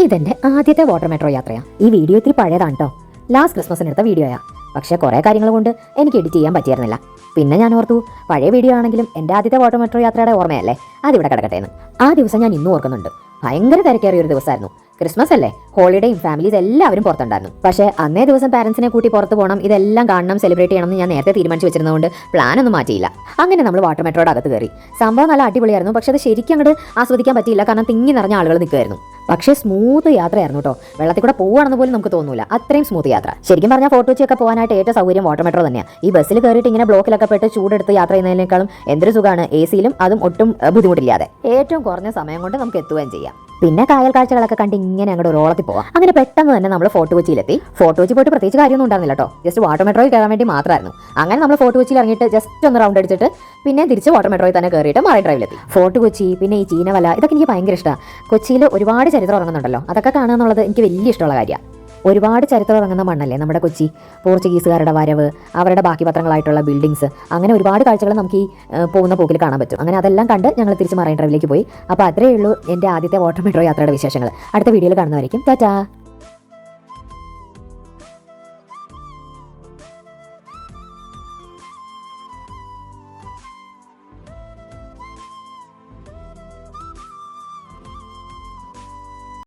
ഇതെന്റെ ആദ്യത്തെ water metro യാത്രയാണ്. ഈ വീഡിയോ ഇത്തിരി പഴയതാണ് കേട്ടോ. ലാസ്റ്റ് ക്രിസ്മസിന് എടുത്ത വീഡിയോയാ. പക്ഷേ കുറേ കാര്യങ്ങൾ കൊണ്ട് എനിക്ക് എഡിറ്റ് ചെയ്യാൻ പറ്റിയിരുന്നില്ല. പിന്നെ ഞാൻ ഓർത്തു പഴയ വീഡിയോ ആണെങ്കിലും എൻ്റെ ആദ്യത്തെ വാട്ടർ മെട്രോ യാത്രയുടെ ഓർമ്മയല്ലേ, അതിവിടെ കിടക്കട്ടെ എന്ന്. ആ ദിവസം ഞാൻ ഇന്നും ഓർക്കുന്നുണ്ട്. ഭയങ്കര തിരക്കേറിയ ഒരു ദിവസമായിരുന്നു. ക്രിസ്മസ് അല്ലേ, ഹോളിഡേയും ഫാമിലീസ് എല്ലാവരും പുറത്തുണ്ടായിരുന്നു. പക്ഷേ അന്നേ ദിവസം പാരൻസിനെ കൂട്ടി പുറത്ത് പോകണം, ഇതെല്ലാം കാണണം, സെലിബ്രേറ്റ് ചെയ്യണം എന്ന് ഞാൻ നേരത്തെ തീരുമാനിച്ച് വെച്ചിരുന്നതുകൊണ്ട് പ്ലാൻ ഒന്നും മാറ്റിയില്ല. അങ്ങനെ നമ്മൾ വാട്ടർ മെട്രോയുടെ അകത്ത് കയറി. സംഭവം നല്ല അടിപൊളിയായിരുന്നു. പക്ഷേ അത് ശരിക്കും അങ്ങോട്ട് ആസ്വദിക്കാൻ പറ്റിയില്ല, കാരണം തിങ്ങി നിറഞ്ഞ ആളുകൾ നിൽക്കുമായിരുന്നു. പക്ഷേ സ്മൂത്ത് യാത്രയായിരുന്നു കേട്ടോ. വെള്ളത്തിൽ കൂടെ പോവുകയാണെന്ന് പോലും നമുക്ക് തോന്നൂല, അത്രയും സ്മൂത്ത് യാത്ര. ശരിക്കും പറഞ്ഞാൽ ഫോട്ടോ വെച്ചൊക്കെ പോകാനായിട്ട് ഏറ്റവും സൗകര്യം വാട്ടർ മെട്രോ തന്നെയാണ്. ഈ ബസ്സിൽ കയറിയിട്ട് ഇങ്ങനെ ബ്ലോക്കിലൊക്കെ പെട്ട് ചൂടെടുത്ത് യാത്ര ചെയ്യുന്നതിനേക്കാളും എന്തൊരു സുഖമാണ് എ സിയിലും, അതും ഒട്ടും ബുദ്ധിമുട്ടില്ലാതെ ഏറ്റവും കുറഞ്ഞ സമയം കൊണ്ട് നമുക്ക് എത്തുകയും ചെയ്യാം. പിന്നെ കായൽ കാഴ്ചകളൊക്കെ കണ്ട് ഇങ്ങനെ അങ്ങോട്ട് റോളത്തിൽ പോവാം. അങ്ങനെ പെട്ടെന്ന് തന്നെ നമ്മൾ ഫോർട്ട് കൊച്ചിയിലെത്തി. ഫോർട്ട് കൊച്ചി പോയിട്ട് പ്രത്യേകിച്ച് കാര്യമൊന്നും ഉണ്ടായിരുന്നില്ല കേട്ടോ. ജസ്റ്റ് വാട്ടർ മെട്രോയിൽ കയറാൻ വേണ്ടി മാത്രമായിരുന്നു. അങ്ങനെ നമ്മൾ ഫോർട്ട് കൊച്ചിയിൽ ഇറങ്ങിയിട്ട് ജസ്റ്റ് ഒന്ന് റൗണ്ട് അടിച്ചിട്ട് പിന്നെ തിരിച്ച് വാട്ടർ മെട്രോയിൽ തന്നെ കയറിയിട്ട് മറൈൻ ഡ്രൈവിലെത്തി. ഫോർട്ട് കൊച്ചി, പിന്നെ ഈ ചീനവല, ഇതൊക്കെ എനിക്ക് ഭയങ്കര ഇഷ്ടമാണ്. കൊച്ചിയിൽ ഒരുപാട് ചരിത്രം ഇറങ്ങുന്നുണ്ടല്ലോ, അതൊക്കെ കാണുക എന്നുള്ളത് എനിക്ക് വലിയ ഇഷ്ടമുള്ള കാര്യമാണ്. ഒരുപാട് ചരിത്രം ഇറങ്ങുന്ന മണ്ണല്ലേ നമ്മുടെ കൊച്ചി. പോർച്ചുഗീസുകാരുടെ വരവ്, അവരുടെ ബാക്കി പത്രങ്ങളായിട്ടുള്ള ബിൽഡിങ്സ്, അങ്ങനെ ഒരുപാട് കാഴ്ചകൾ നമുക്ക് ഈ പോകുന്ന പോക്കിൽ കാണാൻ പറ്റും. അങ്ങനെ അതെല്ലാം കണ്ട് ഞങ്ങൾ തിരിച്ച് മറൈൻ ഡ്രൈവിലേക്ക് പോയി. അപ്പോൾ അത്രയേ ഉള്ളൂ എൻ്റെ ആദ്യത്തെ വാട്ടർ മെട്രോ യാത്രയുടെ വിശേഷങ്ങൾ. അടുത്ത വീഡിയോയിൽ കാണുന്നതായിരിക്കും. ടാറ്റാ.